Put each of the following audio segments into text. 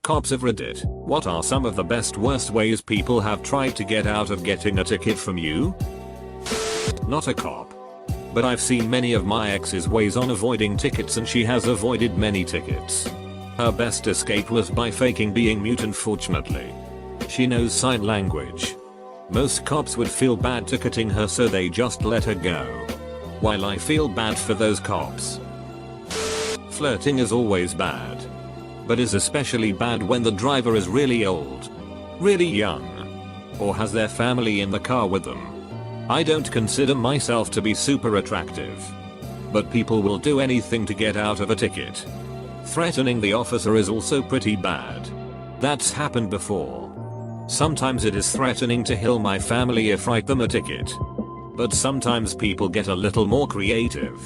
Cops of Reddit, what are some of the best worst ways people have tried to get out of getting a ticket from you? Not a cop. But I've seen many of my ex's ways on avoiding tickets, and she has avoided many tickets. Her best escape was by faking being mute. Unfortunately, she knows sign language. Most cops would feel bad ticketing her, so they just let her go. While I feel bad for those cops. Flirting is always bad, but is especially bad when the driver is really old, really young, or has their family in the car with them. I don't consider myself to be super attractive, but people will do anything to get out of a ticket. Threatening the officer is also pretty bad. That's happened before. Sometimes it is threatening to kill my family if I write them a ticket. But sometimes people get a little more creative.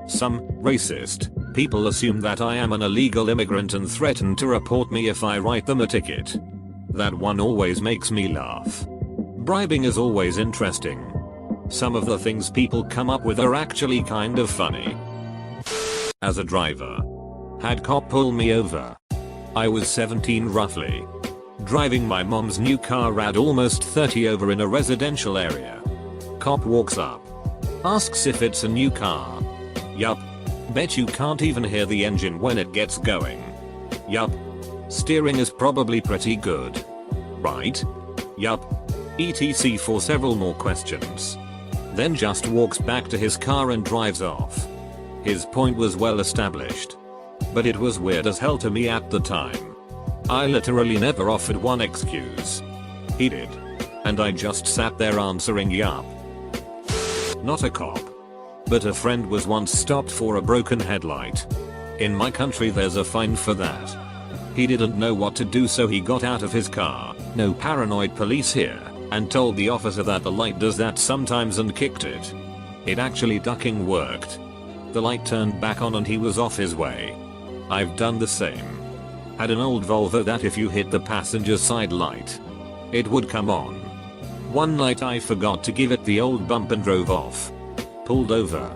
Some racist people assume that I am an illegal immigrant and threaten to report me if I write them a ticket. That one always makes me laugh. Bribing is always interesting. Some of the things people come up with are actually kind of funny. As a driver, had cop pull me over. I was 17 roughly. Driving my mom's new car at almost 30 over in a residential area. Cop walks up. Asks if it's a new car. Yup. Bet you can't even hear the engine when it gets going. Yup. Steering is probably pretty good. Right? Yup. etc. for several more questions. Then just walks back to his car and drives off. His point was well established. But it was weird as hell to me at the time. I literally never offered one excuse. He did. And I just sat there answering yup. Not a cop. But a friend was once stopped for a broken headlight. In my country there's a fine for that. He didn't know what to do, so he got out of his car, no paranoid police here, and told the officer that the light does that sometimes and kicked it. It actually ducking worked. The light turned back on and he was off his way. I've done the same. Had an old Volvo that if you hit the passenger side light, it would come on. One night I forgot to give it the old bump and drove off. Pulled over.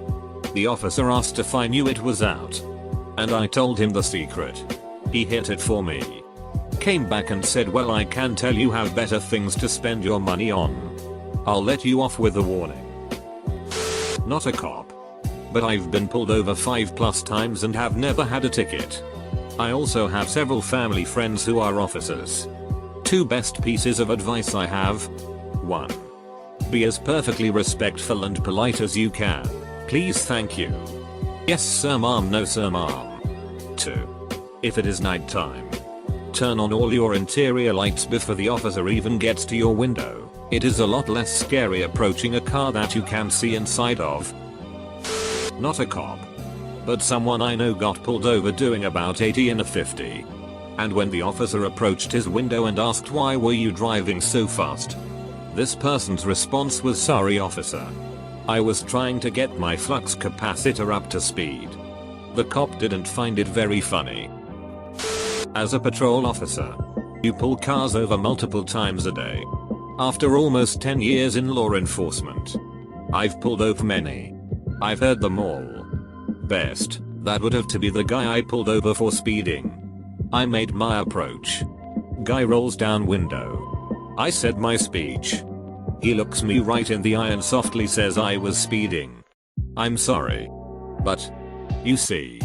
The officer asked if I knew it was out. And I told him the secret. He hit it for me. Came back and said, well, I can tell you have better things to spend your money on. I'll let you off with a warning. Not a cop. But I've been pulled over 5+ times and have never had a ticket. I also have several family friends who are officers. 2 best pieces of advice I have. 1. Be as perfectly respectful and polite as you can. Please, thank you. Yes sir ma'am, no sir ma'am. 2. If it is night time, turn on all your interior lights before the officer even gets to your window. It is a lot less scary approaching a car that you can see inside of. Not a cop. But someone I know got pulled over doing about 80 in a 50. And when the officer approached his window and asked why were you driving so fast, this person's response was, sorry officer. I was trying to get my flux capacitor up to speed. The cop didn't find it very funny. As a patrol officer, you pull cars over multiple times a day. After almost 10 years in law enforcement, I've pulled over many. I've heard them all. Best, that would have to be the guy I pulled over for speeding. I made my approach. Guy rolls down window. I said my speech. He looks me right in the eye and softly says I was speeding. I'm sorry. But, you see,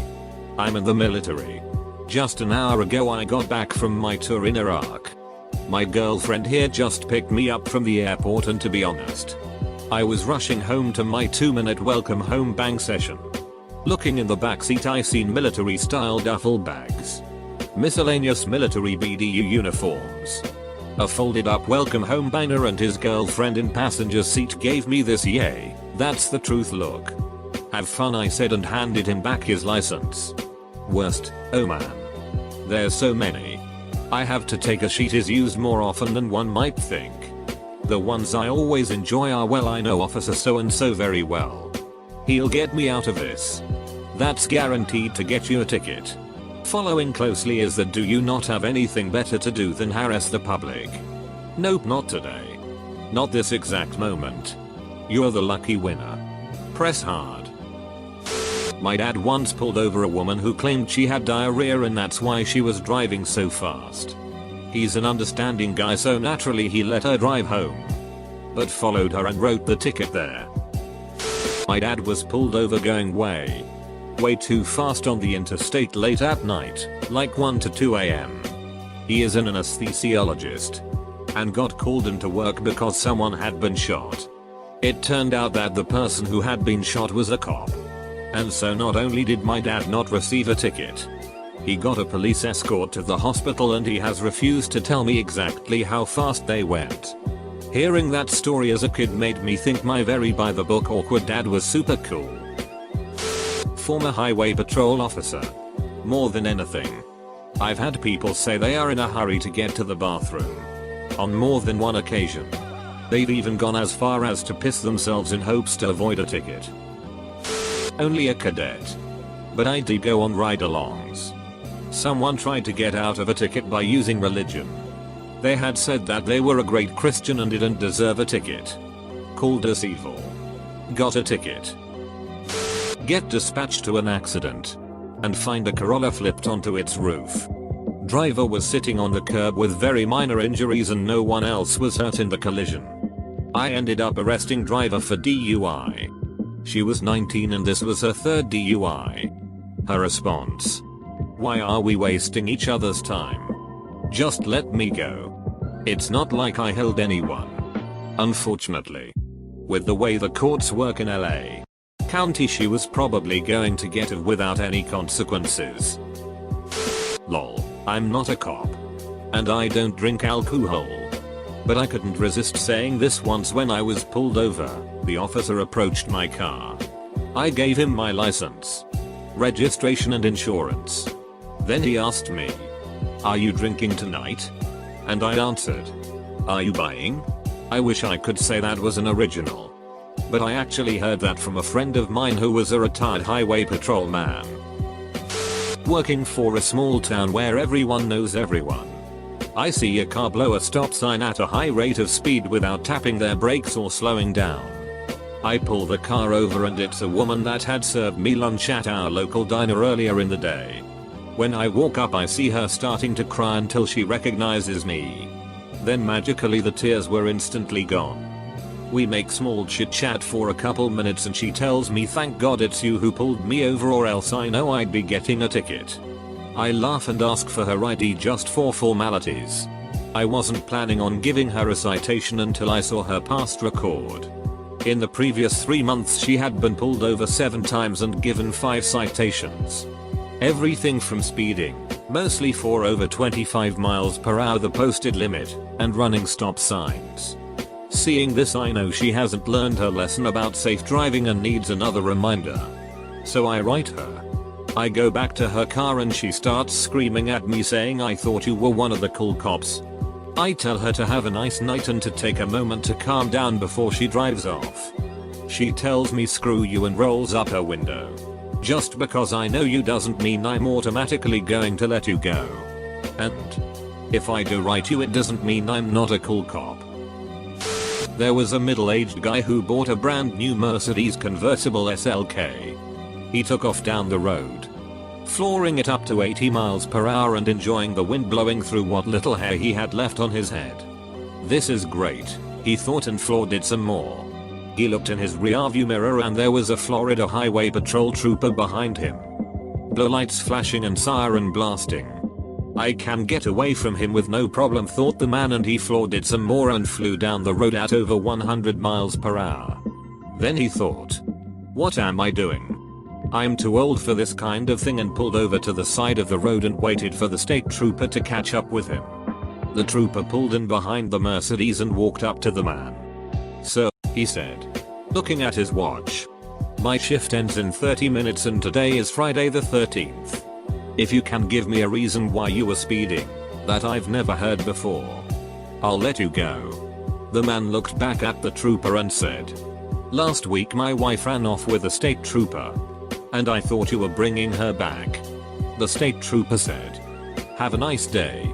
I'm in the military. Just an hour ago I got back from my tour in Iraq. My girlfriend here just picked me up from the airport, and to be honest, I was rushing home to my 2-minute welcome home bang session. Looking in the backseat I seen military style duffel bags. Miscellaneous military BDU uniforms. A folded up welcome home banner, and his girlfriend in passenger seat gave me this yay, that's the truth look. Have fun, I said, and handed him back his license. Worst, oh man. There's so many. I have to take a sheet is used more often than one might think. The ones I always enjoy are, well, I know officer so and so very well. He'll get me out of this. That's guaranteed to get you a ticket. Following closely is that, do you not have anything better to do than harass the public? Nope, not today. Not this exact moment. You're the lucky winner. Press hard. My dad once pulled over a woman who claimed she had diarrhea and that's why she was driving so fast. He's an understanding guy, so naturally he let her drive home, but followed her and wrote the ticket there. My dad was pulled over going way too fast on the interstate late at night, like 1 to 2 am. He is an anesthesiologist and got called into work because someone had been shot. It turned out that the person who had been shot was a cop. And so not only did my dad not receive a ticket, he got a police escort to the hospital and he has refused to tell me exactly how fast they went. Hearing that story as a kid made me think my very by the book awkward dad was super cool. Former highway patrol officer. More than anything, I've had people say they are in a hurry to get to the bathroom. On more than one occasion. They've even gone as far as to piss themselves in hopes to avoid a ticket. Only a cadet. But I did go on ride-alongs. Someone tried to get out of a ticket by using religion. They had said that they were a great Christian and didn't deserve a ticket. Called us evil. Got a ticket. Get dispatched to an accident. And find a Corolla flipped onto its roof. Driver was sitting on the curb with very minor injuries and no one else was hurt in the collision. I ended up arresting driver for DUI. She was 19 and this was her third DUI. Her response: "Why are we wasting each other's time? Just let me go." It's not like I held anyone. Unfortunately. With the way the courts work in LA County, she was probably going to get it without any consequences. Lol, I'm not a cop. And I don't drink alcohol. But I couldn't resist saying this once when I was pulled over. The officer approached my car. I gave him my license, registration and insurance. Then he asked me, "Are you drinking tonight?" And I answered, "Are you buying?" I wish I could say that was an original. But I actually heard that from a friend of mine who was a retired highway patrolman. Working for a small town where everyone knows everyone. I see a car blow a stop sign at a high rate of speed without tapping their brakes or slowing down. I pull the car over and it's a woman that had served me lunch at our local diner earlier in the day. When I walk up I see her starting to cry until she recognizes me. Then magically the tears were instantly gone. We make small chit chat for a couple minutes and she tells me thank God it's you who pulled me over or else I know I'd be getting a ticket. I laugh and ask for her ID just for formalities. I wasn't planning on giving her a citation until I saw her past record. In the previous 3 months she had been pulled over 7 times and given 5 citations. Everything from speeding, mostly for over 25 miles per hour the posted limit, and running stop signs. Seeing this I know she hasn't learned her lesson about safe driving and needs another reminder. So I write her. I go back to her car and she starts screaming at me saying I thought you were one of the cool cops. I tell her to have a nice night and to take a moment to calm down before she drives off. She tells me screw you and rolls up her window. Just because I know you doesn't mean I'm automatically going to let you go. And if I do write you it doesn't mean I'm not a cool cop. There was a middle-aged guy who bought a brand new Mercedes convertible SLK. He took off down the road, flooring it up to 80 miles per hour and enjoying the wind blowing through what little hair he had left on his head. This is great, he thought, and floored it some more. He looked in his rearview mirror and there was a Florida Highway Patrol trooper behind him. Blue lights flashing and siren blasting. I can get away from him with no problem, thought the man, and he floored it some more and flew down the road at over 100 miles per hour. Then he thought, what am I doing? I'm too old for this kind of thing, and pulled over to the side of the road and waited for the state trooper to catch up with him. The trooper pulled in behind the Mercedes and walked up to the man. "Sir," he said, looking at his watch, "my shift ends in 30 minutes and today is Friday the 13th. If you can give me a reason why you were speeding that I've never heard before, I'll let you go." The man looked back at the trooper and said, "Last week my wife ran off with a state trooper, and I thought you were bringing her back." The state trooper said, "Have a nice day."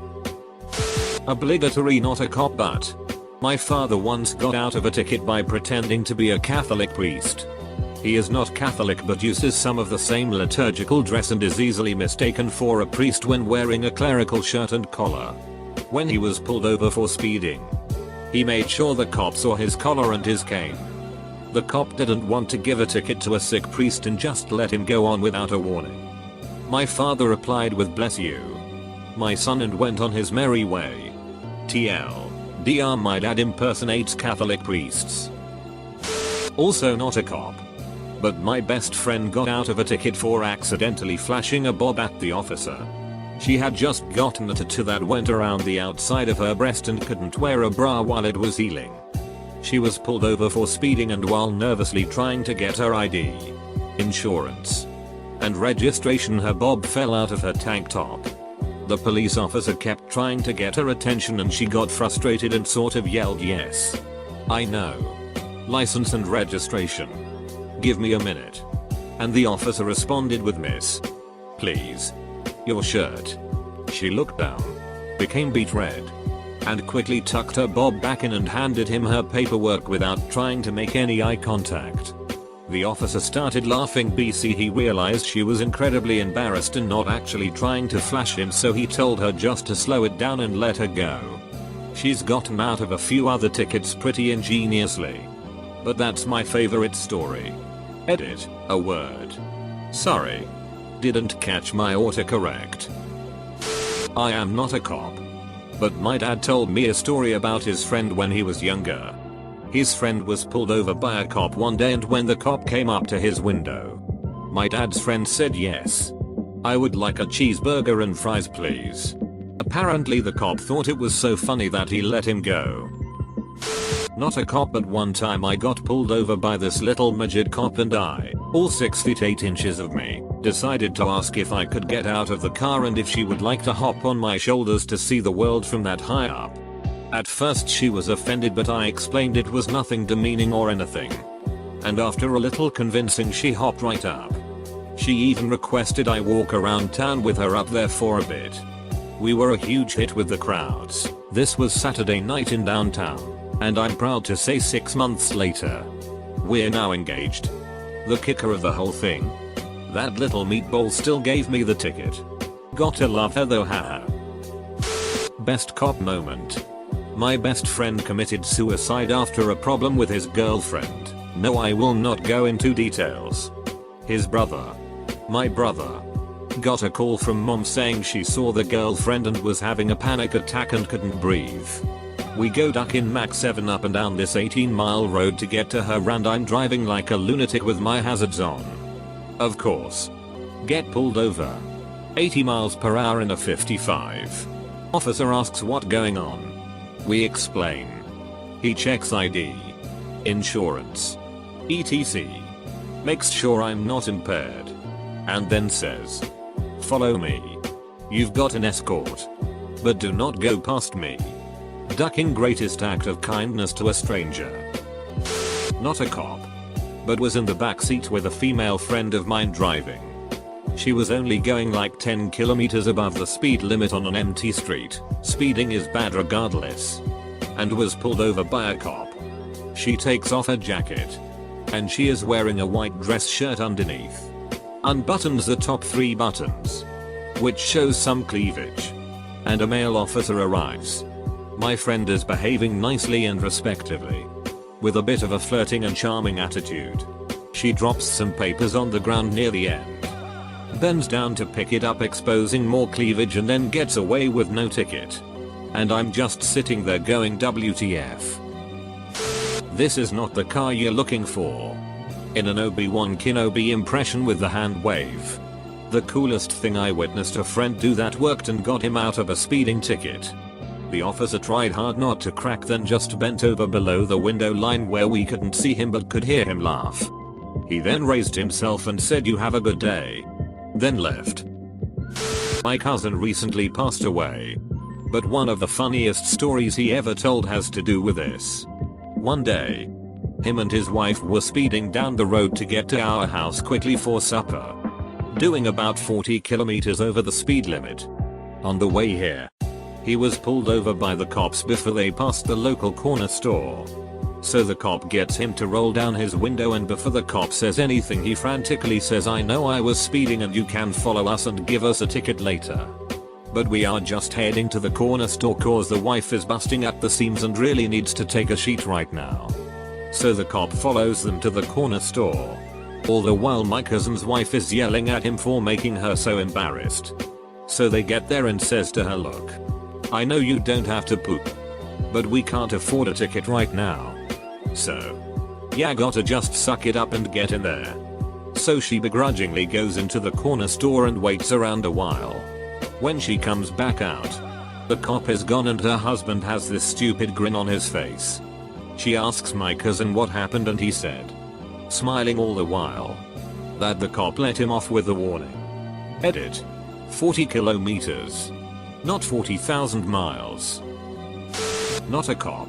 Obligatory not a cop, but my father once got out of a ticket by pretending to be a Catholic priest. He is not Catholic but uses some of the same liturgical dress and is easily mistaken for a priest when wearing a clerical shirt and collar. When he was pulled over for speeding, he made sure the cop saw his collar and his cane. The cop didn't want to give a ticket to a sick priest and just let him go on without a warning. My father replied with "Bless you, my son," and went on his merry way. TLDR, my dad impersonates Catholic priests. Also not a cop, but my best friend got out of a ticket for accidentally flashing a bob at the officer. She had just gotten a tattoo that went around the outside of her breast and couldn't wear a bra while it was healing. She was pulled over for speeding, and while nervously trying to get her ID, insurance, and registration, her bob fell out of her tank top. The police officer kept trying to get her attention and she got frustrated and sort of yelled, "Yes, I know. License and registration. Give me a minute." And the officer responded with, "Miss, please, your shirt." She looked down, became beet red, and quickly tucked her bob back in and handed him her paperwork without trying to make any eye contact. The officer started laughing. He realized she was incredibly embarrassed and not actually trying to flash him, so he told her just to slow it down and let her go. She's gotten out of a few other tickets pretty ingeniously, but that's my favorite story. Edit, a word. Sorry. Didn't catch my autocorrect. I am not a cop, but my dad told me a story about his friend when he was younger. His friend was pulled over by a cop one day, and when the cop came up to his window, my dad's friend said, "Yes, I would like a cheeseburger and fries, please." Apparently the cop thought it was so funny that he let him go. Not a cop, but one time I got pulled over by this little midget cop, and I, all 6 feet 8 inches of me, decided to ask if I could get out of the car and if she would like to hop on my shoulders to see the world from that high up. At first she was offended, but I explained it was nothing demeaning or anything. And after a little convincing, she hopped right up. She even requested I walk around town with her up there for a bit. We were a huge hit with the crowds. This was Saturday night in downtown, and I'm proud to say 6 months later, we're now engaged. The kicker of the whole thing? That little meatball still gave me the ticket. Gotta love her though, haha. Best cop moment. My best friend committed suicide after a problem with his girlfriend. No, I will not go into details. His brother, my brother, got a call from mom saying she saw the girlfriend and was having a panic attack and couldn't breathe. We go duck in Mac 7 up and down this 18-mile road to get to her, and I'm driving like a lunatic with my hazards on. Of course. Get pulled over. 80 miles per hour in a 55. Officer asks what going on. We explain. He checks ID, insurance, etc. Makes sure I'm not impaired, and then says, "Follow me. You've got an escort, but do not go past me." Ducking, greatest act of kindness to a stranger. Not a cop, but was in the backseat with a female friend of mine driving. She was only going like 10 kilometers above the speed limit on an empty street. Speeding is bad regardless. And was pulled over by a cop. She takes off her jacket, and she is wearing a white dress shirt underneath. Unbuttons the top 3 buttons, which shows some cleavage. And a male officer arrives. My friend is behaving nicely and respectfully, with a bit of a flirting and charming attitude. She drops some papers on the ground near the end, bends down to pick it up, exposing more cleavage, and then gets away with no ticket. And I'm just sitting there going, WTF. This is not the car you're looking for. In an Obi-Wan Kenobi impression with the hand wave. The coolest thing I witnessed a friend do that worked and got him out of a speeding ticket. The officer tried hard not to crack, then just bent over below the window line where we couldn't see him but could hear him laugh. He then raised himself and said, "You have a good day," then left. My cousin recently passed away, but one of the funniest stories he ever told has to do with this. One day, him and his wife were speeding down the road to get to our house quickly for supper, doing about 40 kilometers over the speed limit. On the way here, he was pulled over by the cops before they passed the local corner store. So the cop gets him to roll down his window, and before the cop says anything he frantically says, "I know I was speeding and you can follow us and give us a ticket later. But we are just heading to the corner store cause the wife is busting at the seams and really needs to take a shit right now." So the cop follows them to the corner store. All the while my cousin's wife is yelling at him for making her so embarrassed. So they get there and says to her, "Look, I know you don't have to poop, but we can't afford a ticket right now. So, yeah, gotta just suck it up and get in there." So she begrudgingly goes into the corner store and waits around a while. When she comes back out, the cop is gone and her husband has this stupid grin on his face. She asks my cousin what happened and he said, smiling all the while, that the cop let him off with a warning. Edit. 40 kilometers. Not 40,000 miles. Not a cop.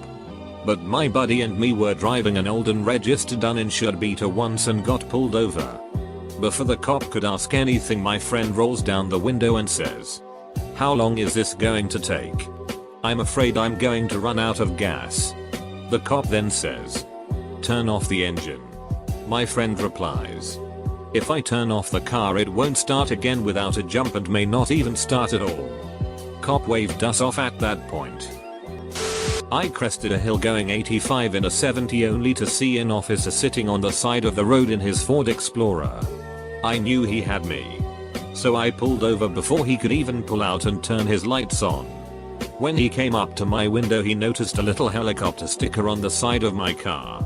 But my buddy and me were driving an old and registered uninsured beater once and got pulled over. Before the cop could ask anything, my friend rolls down the window and says, "How long is this going to take? I'm afraid I'm going to run out of gas." The cop then says, "Turn off the engine." My friend replies, "If I turn off the car it won't start again without a jump and may not even start at all." Cop waved us off at that point. I crested a hill going 85 in a 70 only to see an officer sitting on the side of the road in his Ford Explorer. I knew he had me. So I pulled over before he could even pull out and turn his lights on. When he came up to my window he noticed a little helicopter sticker on the side of my car.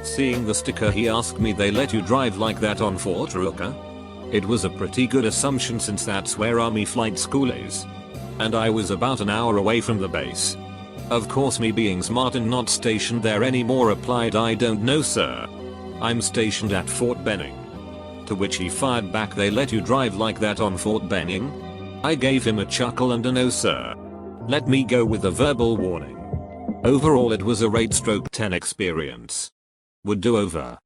Seeing the sticker he asked me, "They let you drive like that on Fort Rucker?" It was a pretty good assumption since that's where Army flight school is. And I was about an hour away from the base. Of course, me being smart and not stationed there anymore, replied, "I don't know, sir. I'm stationed at Fort Benning." To which he fired back, "They let you drive like that on Fort Benning?" I gave him a chuckle and a "No sir. Let me go" with a verbal warning. Overall it was a 8/10 experience. Would do over.